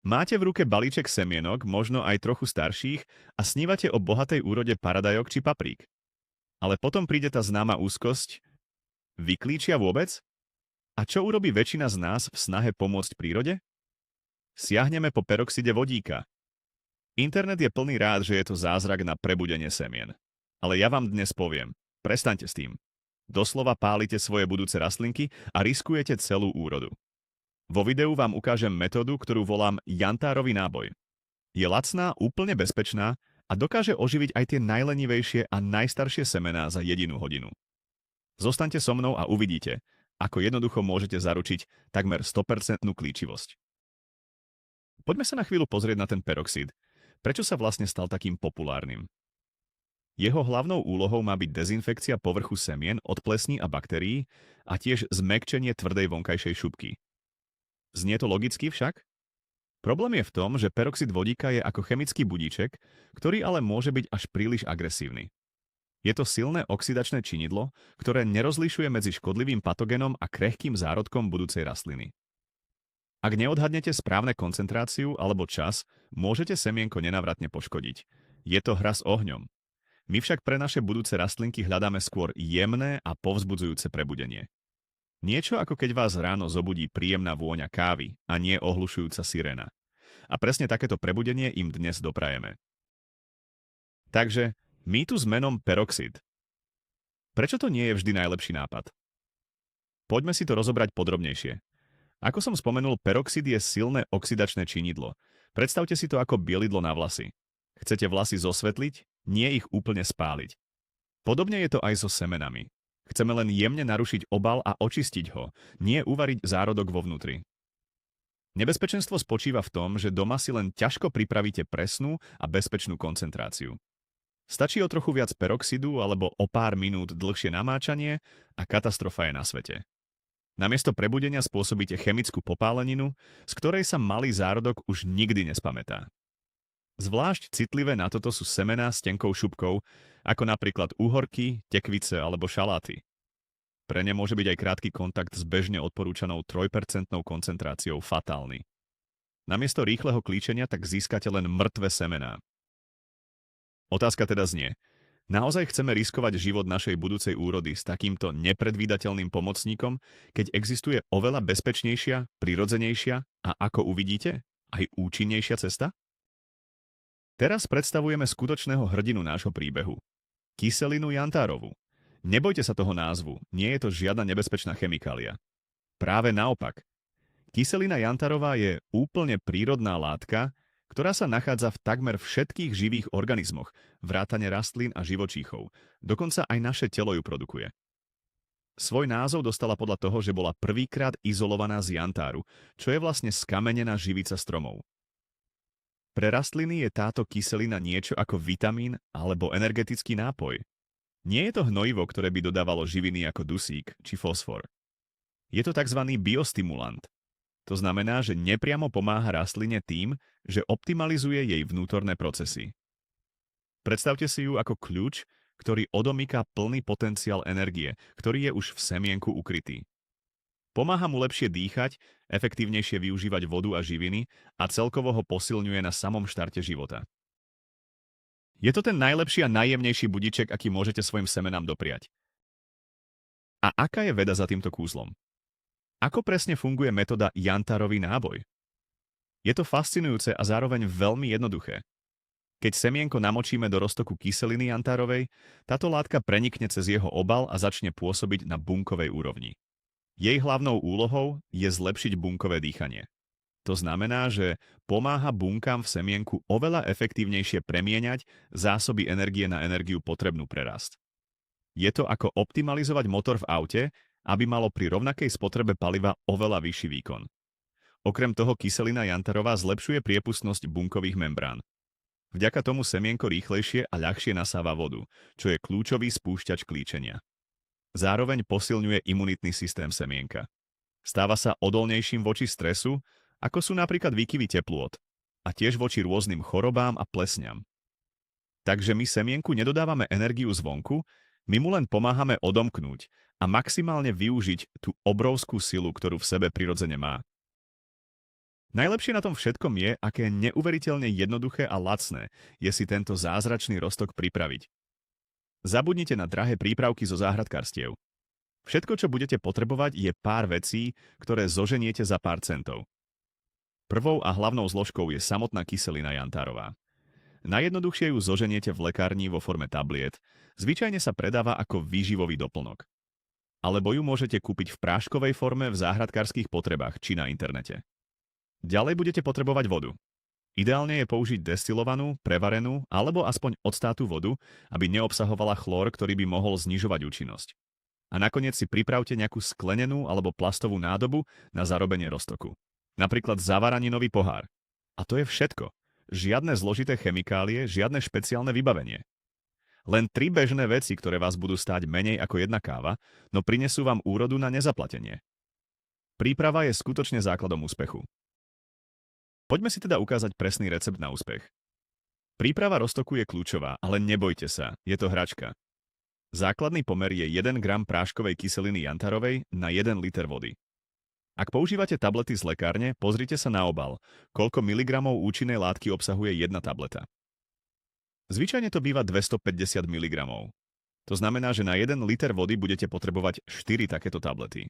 Máte v ruke balíček semienok, možno aj trochu starších, a snívate o bohatej úrode paradajok či paprík. Ale potom príde tá známa úzkosť. Vyklíčia vôbec? A čo urobí väčšina z nás v snahe pomôcť prírode? Siahneme po peroxide vodíka. Internet je plný rád, že je to zázrak na prebudenie semien. Ale ja vám dnes poviem, prestaňte s tým. Doslova pálite svoje budúce rastlinky a riskujete celú úrodu. Vo videu vám ukážem metódu, ktorú volám jantárový náboj. Je lacná, úplne bezpečná a dokáže oživiť aj tie najlenivejšie a najstaršie semená za jedinú hodinu. Zostaňte so mnou a uvidíte, ako jednoducho môžete zaručiť takmer 100% klíčivosť. Poďme sa na chvíľu pozrieť na ten peroxid. Prečo sa vlastne stal takým populárnym? Jeho hlavnou úlohou má byť dezinfekcia povrchu semien od plesní a baktérií a tiež zmäkčenie tvrdej vonkajšej šupky. Znie to logicky však? Problém je v tom, že peroxid vodíka je ako chemický budíček, ktorý ale môže byť až príliš agresívny. Je to silné oxidačné činidlo, ktoré nerozlišuje medzi škodlivým patogénom a krehkým zárodkom budúcej rastliny. Ak neodhadnete správne koncentráciu alebo čas, môžete semienko nenávratne poškodiť. Je to hra s ohňom. My však pre naše budúce rastlinky hľadáme skôr jemné a povzbudzujúce prebudenie. Niečo ako keď vás ráno zobudí príjemná vôňa kávy a nie ohlušujúca siréna. A presne takéto prebudenie im dnes doprajeme. Takže, mýtus s menom peroxid. Prečo to nie je vždy najlepší nápad? Poďme si to rozobrať podrobnejšie. Ako som spomenul, peroxid je silné oxidačné činidlo. Predstavte si to ako bielidlo na vlasy. Chcete vlasy zosvetliť, nie ich úplne spáliť. Podobne je to aj so semenami. Chceme len jemne narušiť obal a očistiť ho, nie uvariť zárodok vo vnútri. Nebezpečenstvo spočíva v tom, že doma si len ťažko pripravíte presnú a bezpečnú koncentráciu. Stačí o trochu viac peroxidu alebo o pár minút dlhšie namáčanie a katastrofa je na svete. Namiesto prebudenia spôsobíte chemickú popáleninu, z ktorej sa malý zárodok už nikdy nespamätá. Zvlášť citlivé na toto sú semená s tenkou šupkou, ako napríklad uhorky, tekvice alebo šaláty. Pre ne môže byť aj krátky kontakt s bežne odporúčanou 3% koncentráciou fatálny. Namiesto rýchleho klíčenia tak získate len mŕtve semená. Otázka teda znie, naozaj chceme riskovať život našej budúcej úrody s takýmto nepredvídateľným pomocníkom, keď existuje oveľa bezpečnejšia, prirodzenejšia a ako uvidíte, aj účinnejšia cesta? Teraz predstavujeme skutočného hrdinu nášho príbehu. Kyselinu jantárovú. Nebojte sa toho názvu, nie je to žiadna nebezpečná chemikália. Práve naopak. Kyselina jantarová je úplne prírodná látka, ktorá sa nachádza v takmer všetkých živých organizmoch, vrátane rastlín a živočíchov. Dokonca aj naše telo ju produkuje. Svoj názov dostala podľa toho, že bola prvýkrát izolovaná z jantáru, čo je vlastne skamenená živica stromov. Pre rastliny je táto kyselina niečo ako vitamín alebo energetický nápoj. Nie je to hnojivo, ktoré by dodávalo živiny ako dusík či fosfor. Je to tzv. Biostimulant. To znamená, že nepriamo pomáha rastline tým, že optimalizuje jej vnútorné procesy. Predstavte si ju ako kľúč, ktorý odomýka plný potenciál energie, ktorý je už v semienku ukrytý. Pomáha mu lepšie dýchať, efektívnejšie využívať vodu a živiny a celkovo ho posilňuje na samom štarte života. Je to ten najlepší a najjemnejší budiček, aký môžete svojim semenám dopriať. A aká je veda za týmto kúzlom? Ako presne funguje metóda jantárový náboj? Je to fascinujúce a zároveň veľmi jednoduché. Keď semienko namočíme do roztoku kyseliny jantárovej, táto látka prenikne cez jeho obal a začne pôsobiť na bunkovej úrovni. Jej hlavnou úlohou je zlepšiť bunkové dýchanie. To znamená, že pomáha bunkám v semienku oveľa efektívnejšie premieňať zásoby energie na energiu potrebnú pre rast. Je to ako optimalizovať motor v aute, aby malo pri rovnakej spotrebe paliva oveľa vyšší výkon. Okrem toho kyselina jantarová zlepšuje priepustnosť bunkových membrán. Vďaka tomu semienko rýchlejšie a ľahšie nasáva vodu, čo je kľúčový spúšťač klíčenia. Zároveň posilňuje imunitný systém semienka. Stáva sa odolnejším voči stresu, ako sú napríklad výkyvy teplôt, a tiež voči rôznym chorobám a plesňam. Takže my semienku nedodávame energiu zvonku, my mu len pomáhame odomknúť a maximálne využiť tú obrovskú silu, ktorú v sebe prirodzene má. Najlepšie na tom všetkom je, aké neuveriteľne jednoduché a lacné je si tento zázračný roztok pripraviť. Zabudnite na drahé prípravky zo záhradkárstiev. Všetko, čo budete potrebovať, je pár vecí, ktoré zoženiete za pár centov. Prvou a hlavnou zložkou je samotná kyselina jantárová. Najjednoduchšie ju zoženiete v lekárni vo forme tabliet. Zvyčajne sa predáva ako výživový doplnok. Alebo ju môžete kúpiť v práškovej forme v záhradkárskych potrebách či na internete. Ďalej budete potrebovať vodu. Ideálne je použiť destilovanú, prevarenú alebo aspoň odstátu vodu, aby neobsahovala chlór, ktorý by mohol znižovať účinnosť. A nakoniec si pripravte nejakú sklenenú alebo plastovú nádobu na zarobenie roztoku. Napríklad zavaraninový pohár. A to je všetko. Žiadne zložité chemikálie, žiadne špeciálne vybavenie. Len 3 bežné veci, ktoré vás budú stáť menej ako jedna káva, no prinesú vám úrodu na nezaplatenie. Príprava je skutočne základom úspechu. Poďme si teda ukázať presný recept na úspech. Príprava roztoku je kľúčová, ale nebojte sa, je to hračka. Základný pomer je 1 gram práškovej kyseliny jantarovej na 1 liter vody. Ak používate tablety z lekárne, pozrite sa na obal, koľko miligramov účinnej látky obsahuje jedna tableta. Zvyčajne to býva 250 mg. To znamená, že na 1 liter vody budete potrebovať 4 takéto tablety.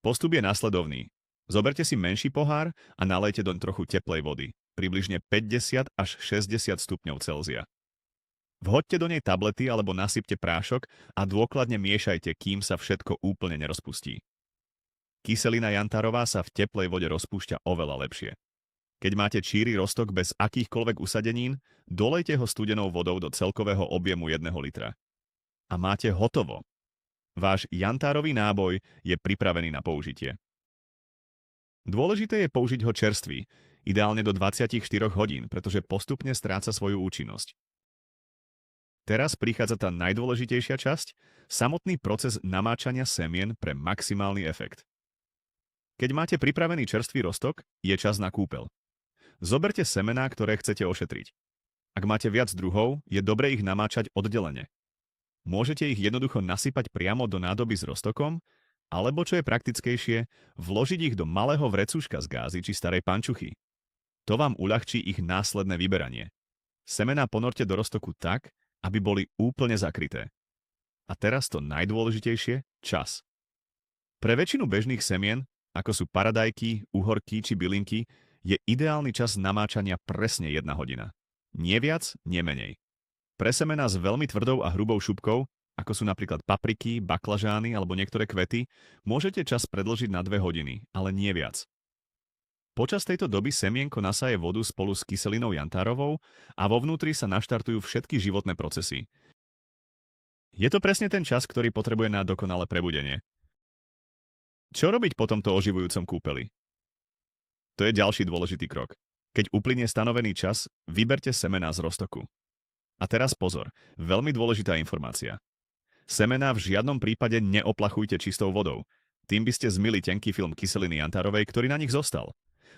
Postup je nasledovný. Zoberte si menší pohár a nalejte doň trochu teplej vody, približne 50 až 60 stupňov Celzia. Vhoďte do nej tablety alebo nasypte prášok a dôkladne miešajte, kým sa všetko úplne nerozpustí. Kyselina jantárová sa v teplej vode rozpúšťa oveľa lepšie. Keď máte číry roztok bez akýchkoľvek usadenín, dolejte ho studenou vodou do celkového objemu 1 litra. A máte hotovo. Váš jantárový náboj je pripravený na použitie. Dôležité je použiť ho čerstvý, ideálne do 24 hodín, pretože postupne stráca svoju účinnosť. Teraz prichádza tá najdôležitejšia časť, samotný proces namáčania semien pre maximálny efekt. Keď máte pripravený čerstvý roztok, je čas na kúpeľ. Zoberte semená, ktoré chcete ošetriť. Ak máte viac druhov, je dobre ich namáčať oddelene. Môžete ich jednoducho nasypať priamo do nádoby s roztokom, alebo čo je praktickejšie, vložiť ich do malého vrecúška z gázy či starej pančuchy. To vám uľahčí ich následné vyberanie. Semená ponorte do roztoku tak, aby boli úplne zakryté. A teraz to najdôležitejšie, čas. Pre väčšinu bežných semien, ako sú paradajky, uhorky či bylinky, je ideálny čas namáčania presne 1 hodina. Nie viac, nie menej. Pre semená s veľmi tvrdou a hrubou šupkou, ako sú napríklad papriky, baklažány alebo niektoré kvety, môžete čas predĺžiť na 2 hodiny, ale nie viac. Počas tejto doby semienko nasaje vodu spolu s kyselinou jantárovou a vo vnútri sa naštartujú všetky životné procesy. Je to presne ten čas, ktorý potrebuje na dokonalé prebudenie. Čo robiť po tomto oživujúcom kúpeli? To je ďalší dôležitý krok. Keď uplynie stanovený čas, vyberte semená z roztoku. A teraz pozor, veľmi dôležitá informácia. Semená v žiadnom prípade neoplachujte čistou vodou. Tým by ste zmyli tenký film kyseliny jantárovej, ktorý na nich zostal.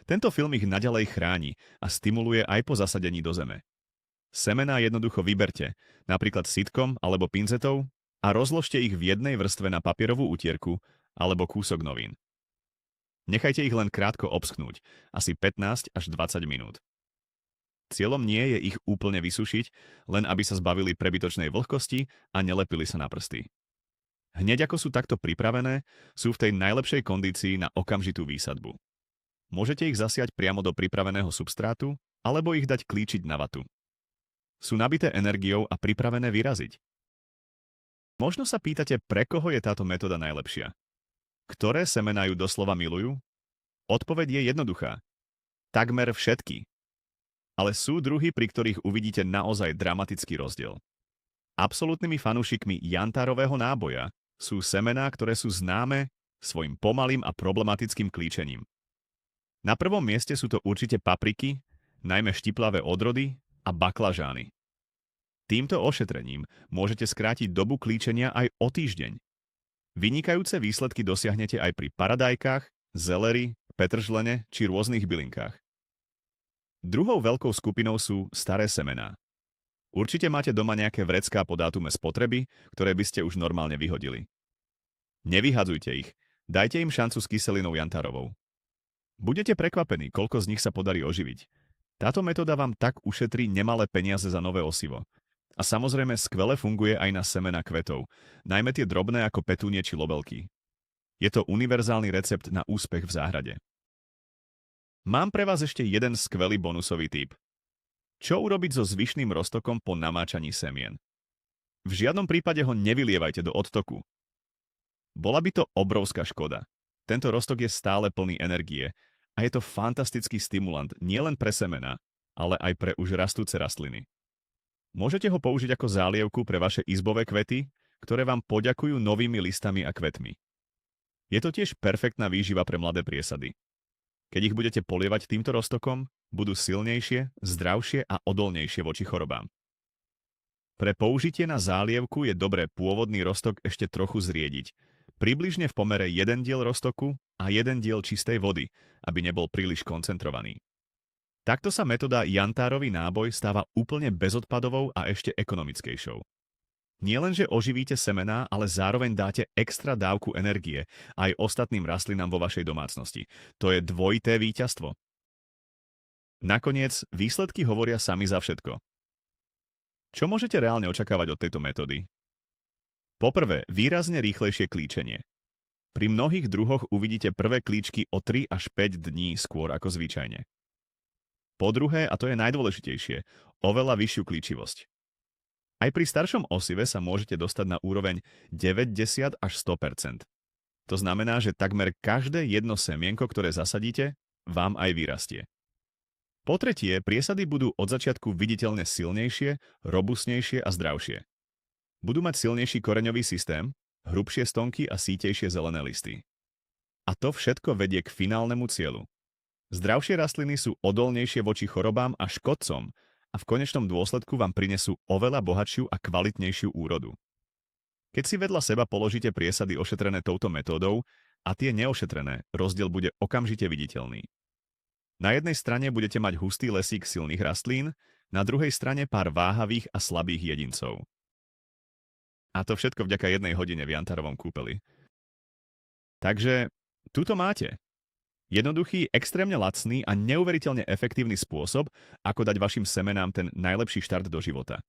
Tento film ich naďalej chráni a stimuluje aj po zasadení do zeme. Semená jednoducho vyberte, napríklad sitkom alebo pinzetou, a rozložte ich v jednej vrstve na papierovú utierku alebo kúsok novín. Nechajte ich len krátko obschnúť, asi 15 až 20 minút. Cieľom nie je ich úplne vysušiť, len aby sa zbavili prebytočnej vlhkosti a nelepili sa na prsty. Hneď ako sú takto pripravené, sú v tej najlepšej kondícii na okamžitú výsadbu. Môžete ich zasiať priamo do pripraveného substrátu, alebo ich dať klíčiť na vatu. Sú nabité energiou a pripravené vyraziť. Možno sa pýtate, pre koho je táto metóda najlepšia. Ktoré semená ju doslova milujú? Odpoveď je jednoduchá. Takmer všetky. Ale sú druhy, pri ktorých uvidíte naozaj dramatický rozdiel. Absolútnymi fanúšikmi jantárového náboja sú semená, ktoré sú známe svojim pomalým a problematickým klíčením. Na prvom mieste sú to určite papriky, najmä štiplavé odrody a baklažány. Týmto ošetrením môžete skrátiť dobu klíčenia aj o týždeň. Vynikajúce výsledky dosiahnete aj pri paradajkách, zeleri, petržlene či rôznych bylinkách. Druhou veľkou skupinou sú staré semená. Určite máte doma nejaké vrecká po dátume spotreby, ktoré by ste už normálne vyhodili. Nevyhadzujte ich, dajte im šancu s kyselinou jantárovou. Budete prekvapení, koľko z nich sa podarí oživiť. Táto metóda vám tak ušetrí nemalé peniaze za nové osivo. A samozrejme skvele funguje aj na semena kvetov, najmä tie drobné ako petúnie či lobelky. Je to univerzálny recept na úspech v záhrade. Mám pre vás ešte jeden skvelý bonusový tip. Čo urobiť so zvyšným roztokom po namáčaní semien? V žiadnom prípade ho nevylievajte do odtoku. Bola by to obrovská škoda. Tento roztok je stále plný energie a je to fantastický stimulant nielen pre semená, ale aj pre už rastúce rastliny. Môžete ho použiť ako zálievku pre vaše izbové kvety, ktoré vám poďakujú novými listami a kvetmi. Je to tiež perfektná výživa pre mladé priesady. Keď ich budete polievať týmto roztokom, budú silnejšie, zdravšie a odolnejšie voči chorobám. Pre použitie na zálievku je dobré pôvodný roztok ešte trochu zriediť, približne v pomere 1 diel roztoku a 1 diel čistej vody, aby nebol príliš koncentrovaný. Takto sa metóda jantárový náboj stáva úplne bezodpadovou a ešte ekonomickejšou. Nielenže oživíte semená, ale zároveň dáte extra dávku energie aj ostatným rastlinám vo vašej domácnosti. To je dvojité víťazstvo. Nakoniec, výsledky hovoria sami za všetko. Čo môžete reálne očakávať od tejto metódy? Poprvé, výrazne rýchlejšie klíčenie. Pri mnohých druhoch uvidíte prvé klíčky o 3 až 5 dní skôr ako zvyčajne. Po druhé, a to je najdôležitejšie, oveľa vyššiu klíčivosť. Aj pri staršom osive sa môžete dostať na úroveň 90 až 100%. To znamená, že takmer každé jedno semienko, ktoré zasadíte, vám aj vyrastie. Po tretie, priesady budú od začiatku viditeľne silnejšie, robustnejšie a zdravšie. Budú mať silnejší koreňový systém, hrubšie stonky a sítejšie zelené listy. A to všetko vedie k finálnemu cieľu. Zdravšie rastliny sú odolnejšie voči chorobám a škodcom a v konečnom dôsledku vám prinesú oveľa bohatšiu a kvalitnejšiu úrodu. Keď si vedľa seba položíte priesady ošetrené touto metódou a tie neošetrené, rozdiel bude okamžite viditeľný. Na jednej strane budete mať hustý lesík silných rastlín, na druhej strane pár váhavých a slabých jedincov. A to všetko vďaka 1 hodine v jantárovom kúpeli. Takže tuto máte. Jednoduchý, extrémne lacný a neuveriteľne efektívny spôsob, ako dať vašim semenám ten najlepší štart do života.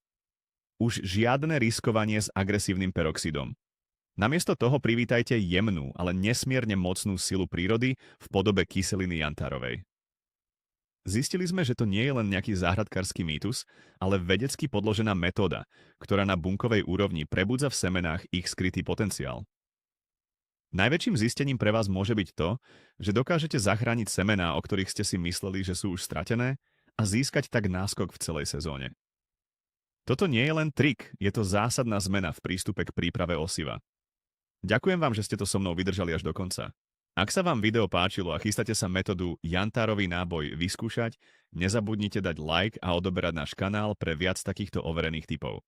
Už žiadne riskovanie s agresívnym peroxidom. Namiesto toho privítajte jemnú, ale nesmierne mocnú silu prírody v podobe kyseliny jantárovej. Zistili sme, že to nie je len nejaký záhradkársky mýtus, ale vedecky podložená metóda, ktorá na bunkovej úrovni prebudza v semenách ich skrytý potenciál. Najväčším zistením pre vás môže byť to, že dokážete zachrániť semená, o ktorých ste si mysleli, že sú už stratené, a získať tak náskok v celej sezóne. Toto nie je len trik, je to zásadná zmena v prístupe k príprave osiva. Ďakujem vám, že ste to so mnou vydržali až do konca. Ak sa vám video páčilo a chystáte sa metódu jantárový náboj vyskúšať, nezabudnite dať like a odoberať náš kanál pre viac takýchto overených tipov.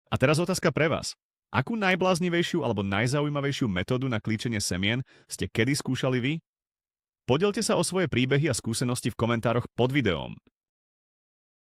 A teraz otázka pre vás. Akú najbláznivejšiu alebo najzaujímavejšiu metódu na klíčenie semien ste kedy skúšali vy? Podelte sa o svoje príbehy a skúsenosti v komentároch pod videom.